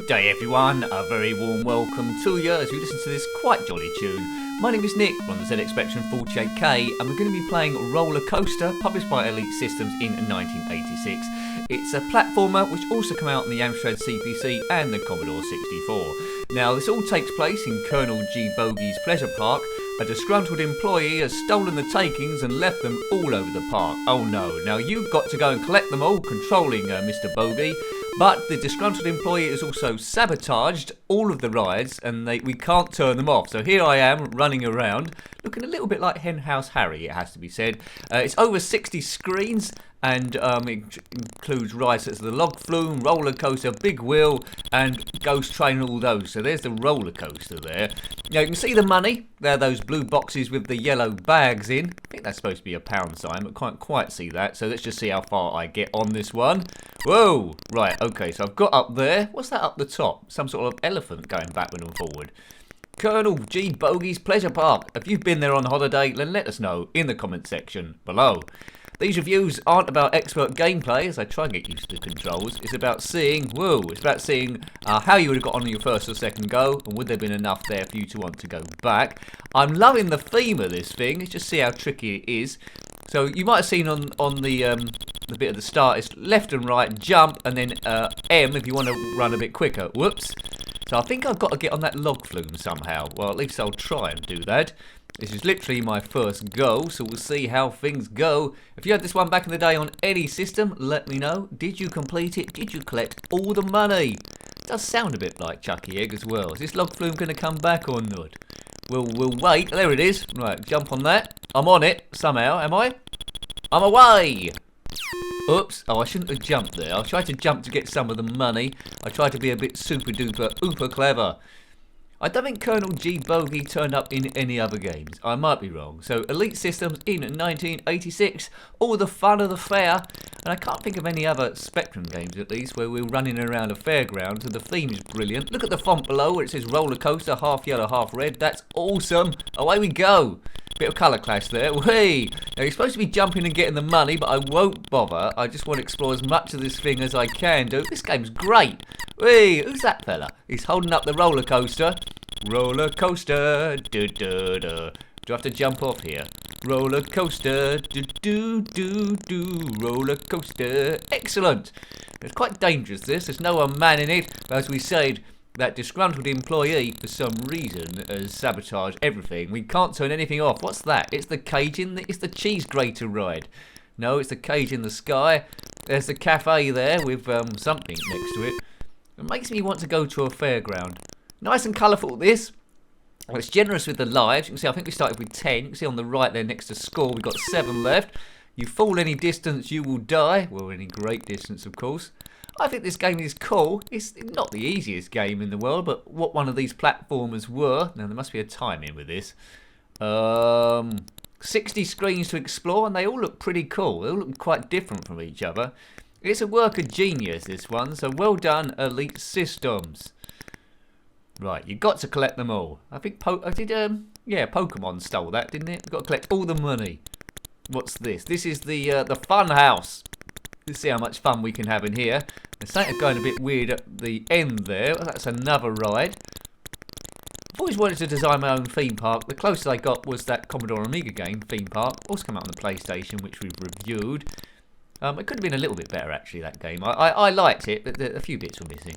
Good day everyone, a very warm welcome to you as we listen to this quite jolly tune. My name is Nick, we're on the ZXspectrum 48K and we're going to be playing Roller Coaster, published by Elite Systems in 1986. It's a platformer which also came out on the Amstrad CPC and the Commodore 64. Now this all takes place in Colonel G. Bogey's pleasure park. A disgruntled employee has stolen the takings and left them all over the park. Oh no, now you've got to go and collect them all, controlling Mr. Bogey. But the disgruntled employee has also sabotaged all of the rides and we can't turn them off. So here I am running around, looking a little bit like Henhouse Harry, it has to be said. It's over 60 screens and it includes rides such as the log flume, roller coaster, big wheel and ghost train and all those. So there's the roller coaster there. Now you can see the money. There are those blue boxes with the yellow bags in. I think that's supposed to be a pound sign, but can't quite see that. So let's just see how far I get on this one. Whoa! Right, okay, so I've got up there. What's that up the top? Some sort of elephant going backward and forward. Colonel G. Bogey's Pleasure Park. If you've been there on holiday, then let us know in the comment section below. These reviews aren't about expert gameplay, as I try and get used to the controls. It's about seeing, how you would have got on your first or second go, and would there have been enough there for you to want to go back. I'm loving the theme of this thing. Let's just see how tricky it is. So you might have seen on the bit at the start, it's left and right, jump, and then M if you want to run a bit quicker. Whoops. So I think I've got to get on that log flume somehow. Well, at least I'll try and do that. This is literally my first go, so we'll see how things go. If you had this one back in the day on any system, let me know. Did you complete it? Did you collect all the money? It does sound a bit like Chucky Egg as well. Is this log flume going to come back or not? We'll wait. There it is. Right, jump on that. I'm on it somehow, am I? I'm away! Oops. Oh, I shouldn't have jumped there. I tried to jump to get some of the money. I tried to be a bit super duper ooper clever. I don't think Colonel G. Bogey turned up in any other games. I might be wrong. So, Elite Systems in 1986. All the fun of the fair. And I can't think of any other Spectrum games, at least, where we're running around a fairground. And the theme is brilliant. Look at the font below where it says roller coaster, half yellow, half red. That's awesome. Away we go. Bit of colour clash there. Whee! Now, you're supposed to be jumping and getting the money, but I won't bother. I just want to explore as much of this thing as I can do. This game's great. Whee! Who's that fella? He's holding up the roller coaster. Roller coaster. Do do do. Do I have to jump off here? Roller coaster. Do do do do. Roller coaster. Excellent. It's quite dangerous, this. There's no one man in it. But as we said, that disgruntled employee, for some reason, has sabotaged everything. We can't turn anything off. What's that? It's the cage it's the cheese grater ride. No, it's the cage in the sky. There's the cafe there with something next to it. It makes me want to go to a fairground. Nice and colourful, this. It's generous with the lives. You can see, I think we started with 10. You can see on the right there next to score, we've got 7 left. You fall any distance, you will die. Well, any great distance, of course. I think this game is cool. It's not the easiest game in the world, but what one of these platformers were. Now, there must be a timing with this. 60 screens to explore, and they all look pretty cool. They all look quite different from each other. It's a work of genius, this one, so well done, Elite Systems. Right, you got to collect them all. I think Pokemon stole that, didn't it? You've got to collect all the money. What's this? This is the fun house. Let's see how much fun we can have in here. There's something going a bit weird at the end there. That's another ride. I've always wanted to design my own theme park. The closest I got was that Commodore Amiga game, Theme Park. Also came out on the PlayStation, which we've reviewed. It could have been a little bit better, actually, that game. I liked it, but a few bits were missing.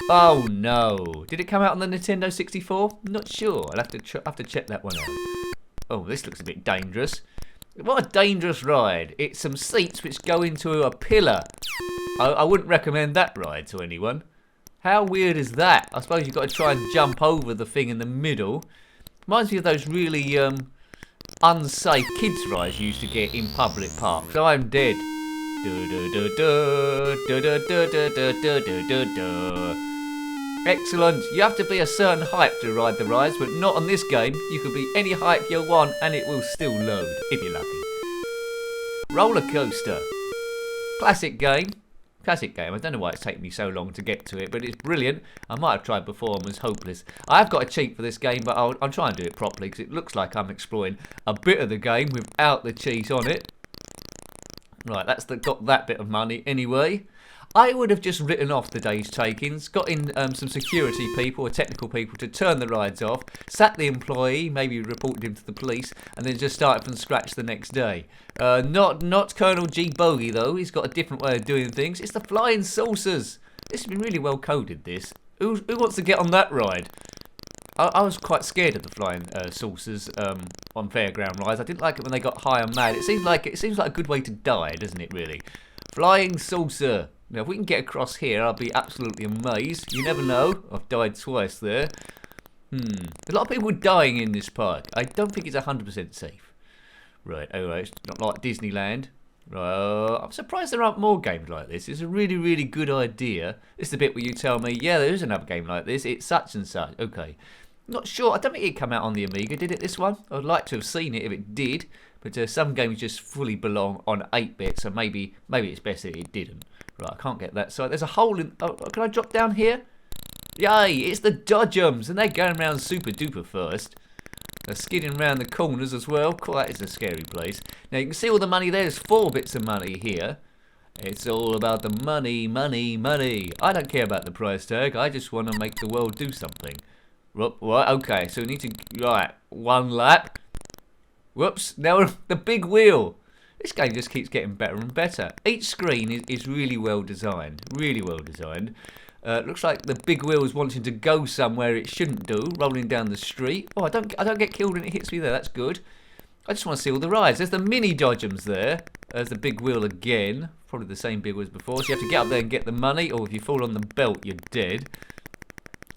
Oh, no. Did it come out on the Nintendo 64? Not sure. I'll have to check that one out. Oh, this looks a bit dangerous. What a dangerous ride. It's some seats which go into a pillar. I wouldn't recommend that ride to anyone. How weird is that? I suppose you've got to try and jump over the thing in the middle. Reminds me of those really unsafe kids rides you used to get in public parks. I'm dead. Excellent. You have to be a certain height to ride the rides, but not on this game. You could be any height you want and it will still load, if you're lucky. Roller coaster. Classic game. Classic game. I don't know why it's taken me so long to get to it, but it's brilliant. I might have tried before and was hopeless. I have got a cheat for this game, but I'll try and do it properly because it looks like I'm exploring a bit of the game without the cheat on it. Right, got that bit of money anyway. I would have just written off the day's takings, got in some security people or technical people to turn the rides off, sacked the employee, maybe reported him to the police, and then just started from scratch the next day. Not Colonel G. Bogey, though. He's got a different way of doing things. It's the flying saucers. This has been really well coded, this. Who wants to get on that ride? I was quite scared of the flying saucers on fairground rides. I didn't like it when they got high and mad. It seems like a good way to die, doesn't it, really? Flying saucer. Now, if we can get across here, I'll be absolutely amazed. You never know. I've died twice there. A lot of people dying in this park. I don't think it's 100% safe. Right, alright. It's not like Disneyland. I'm surprised there aren't more games like this. It's a really, really good idea. It's the bit where you tell me, yeah, there is another game like this. It's such and such. Okay. Not sure. I don't think it came out on the Amiga, did it, this one? I'd like to have seen it if it did. But some games just fully belong on 8-bit, so maybe it's best that it didn't. Right, I can't get that. So there's a hole in... Oh, can I drop down here? Yay, it's the Dodgems, and they're going around super duper fast. They're skidding around the corners as well. Cool, that is a scary place. Now, you can see all the money there. There's 4 bits of money here. It's all about the money, money, money. I don't care about the price tag. I just want to make the world do something. Right, okay, so we need to... Right, 1 lap. Whoops, now we're the big wheel. This game just keeps getting better and better. Each screen is really well designed. Really well designed. Looks like the big wheel is wanting to go somewhere it shouldn't do, rolling down the street. Oh, I don't get killed when it hits me there. That's good. I just want to see all the rides. There's the mini Dodgems there. There's the big wheel again. Probably the same big wheel as before. So you have to get up there and get the money, or if you fall on the belt, you're dead.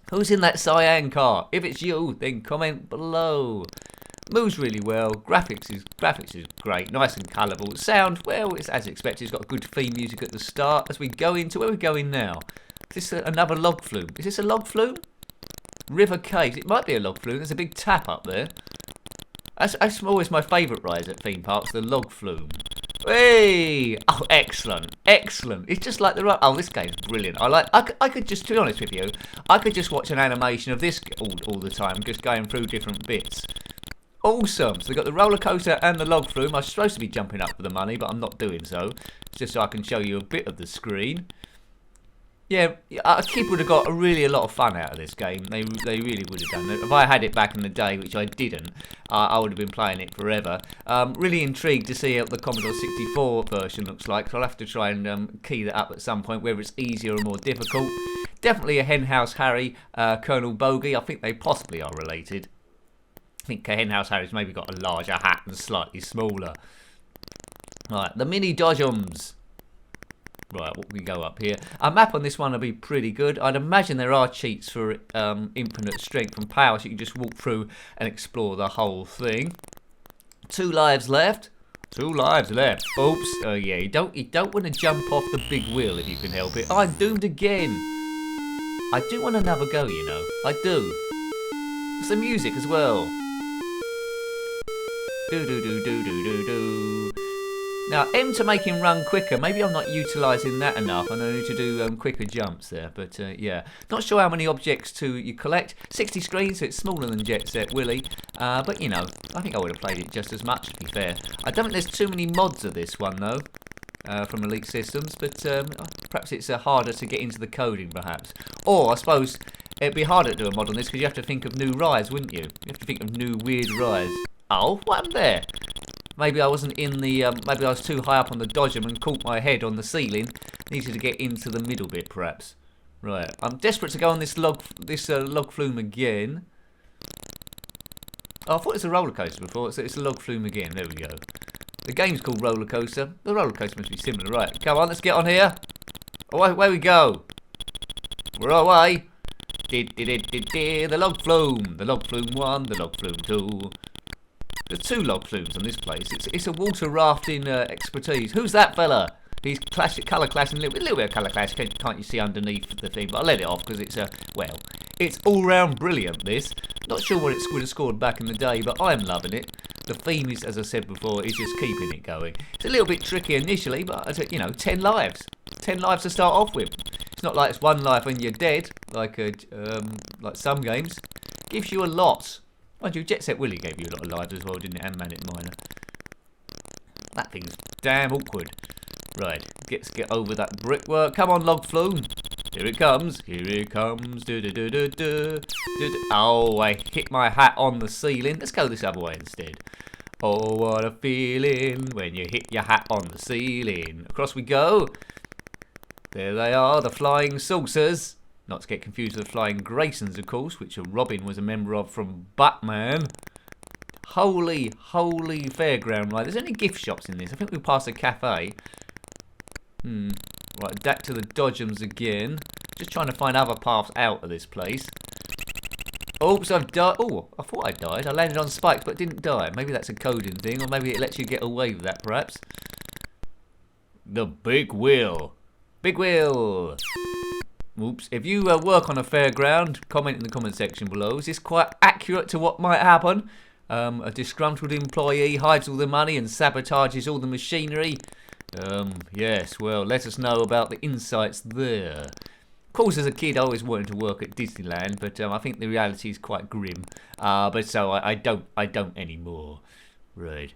Who's in that cyan car? If it's you, then comment below. Moves really well. Graphics is great. Nice and colourful. Sound, well, it's as expected. It's got good theme music at the start. As we go into, where are we going now? Is this another log flume? Is this a log flume? River Caves. It might be a log flume. There's a big tap up there. That's always my favourite rides at theme parks, the log flume. Hey! Oh, excellent. Excellent. It's just like the right... Oh, this game's brilliant. I could just, to be honest with you, I could just watch an animation of this all the time, just going through different bits. Awesome. So they've got the roller coaster and the log flume. I'm supposed to be jumping up for the money, but I'm not doing so. It's just so I can show you a bit of the screen. Yeah, a kid would have got a lot of fun out of this game. They really would have done it. If I had it back in the day, which I didn't, I would have been playing it forever. Really intrigued to see what the Commodore 64 version looks like. So I'll have to try and key that up at some point, whether it's easier or more difficult. Definitely a Henhouse Harry, Colonel Bogey. I think they possibly are related. I think Henhouse Harry's maybe got a larger hat and slightly smaller. Right, the mini Dodgems. Right, we go up here. A map on this one will be pretty good. I'd imagine there are cheats for infinite strength and power, so you can just walk through and explore the whole thing. 2 lives left. 2 lives left. Oops. Oh yeah, you don't want to jump off the big wheel if you can help it. I'm doomed again. I do want another go, you know. I do. It's the music as well. Do do do do do do do. Now, M to make him run quicker. Maybe I'm not utilising that enough. I need to do quicker jumps there. But, yeah. Not sure how many objects you collect. 60 screens, so it's smaller than Jet Set Willy. But, you know, I think I would have played it just as much, to be fair. I don't think there's too many mods of this one, though, from Elite Systems. But perhaps it's harder to get into the coding, perhaps. Or, I suppose, it'd be harder to do a mod on this because you have to think of new rides, wouldn't you? You have to think of new weird rides. Oh, what happened there? Maybe I wasn't in the, maybe I was too high up on the Dodgem and caught my head on the ceiling. Needed to get into the middle bit, perhaps. Right, I'm desperate to go on this log flume again. Oh, I thought it was a roller coaster before. It's a log flume again. There we go. The game's called Roller Coaster. The roller coaster must be similar, right? Come on, let's get on here. Away we go. We're away. The log flume. The log flume 1. The log flume 2. There's 2 log flumes on this place. It's a water rafting expertise. Who's that fella? He's colour clashing, a little bit of colour clash. Can't you see underneath the thing? But I let it off because it's well, it's all round brilliant. This. Not sure what it would have scored back in the day, but I'm loving it. The theme is, as I said before, is just keeping it going. It's a little bit tricky initially, but you know, 10 lives. 10 lives to start off with. It's not like it's 1 life when you're dead, like some games. Gives you a lot. Mind you, Jet Set Willy gave you a lot of lives as well, didn't it? And Man It Miner. That thing's damn awkward. Right, let's get over that brickwork. Come on, log flume. Here it comes. Here it comes. Oh, I hit my hat on the ceiling. Let's go this other way instead. Oh, what a feeling when you hit your hat on the ceiling. Across we go. There they are, the flying saucers. Not to get confused with the flying Graysons, of course, which Robin was a member of from Batman. Holy fairground. Right, there's only gift shops in this. I think we'll pass a cafe. Right, back to the Dodgems again. Just trying to find other paths out of this place. Oops, I've died. Oh, I thought I died. I landed on spikes but didn't die. Maybe that's a coding thing, or maybe it lets you get away with that, perhaps. The big wheel. Big wheel. Oops. If you work on a fairground, comment in the comment section below. Is this quite accurate to what might happen? A disgruntled employee hides all the money and sabotages all the machinery. Yes, well, let us know about the insights there. Of course, as a kid, I always wanted to work at Disneyland, but I think the reality is quite grim. But so I don't anymore. Right.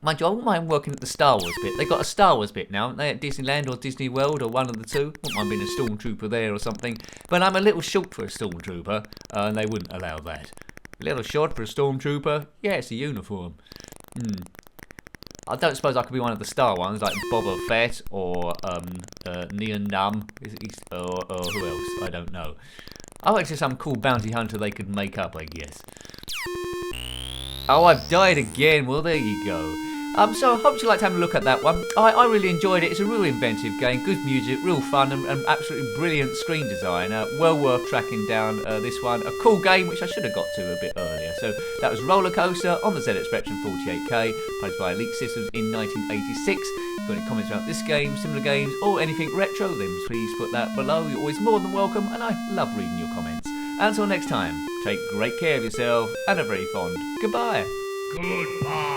Mind you, I wouldn't mind working at the Star Wars bit. They got a Star Wars bit now, haven't they, at Disneyland or Disney World or one of the two? Wouldn't mind being a stormtrooper there or something. But I'm a little short for a stormtrooper, and they wouldn't allow that. A little short for a stormtrooper? Yeah, it's a uniform. I don't suppose I could be one of the Star ones, like Boba Fett or Neon Numb, or who else? I don't know. Oh, actually some cool bounty hunter they could make up, I guess. Oh, I've died again. Well, there you go. So I hope you liked having a look at that one. I really enjoyed it. It's a real inventive game, good music, real fun, and absolutely brilliant screen design. Well worth tracking down this one. A cool game, which I should have got to a bit earlier. So that was Roller Coaster on the ZXspectrum 48K, published by Elite Systems in 1986. If you've got any comments about this game, similar games, or anything retro, then please put that below. You're always more than welcome, and I love reading your comments. Until next time, take great care of yourself, and a very fond goodbye. Goodbye.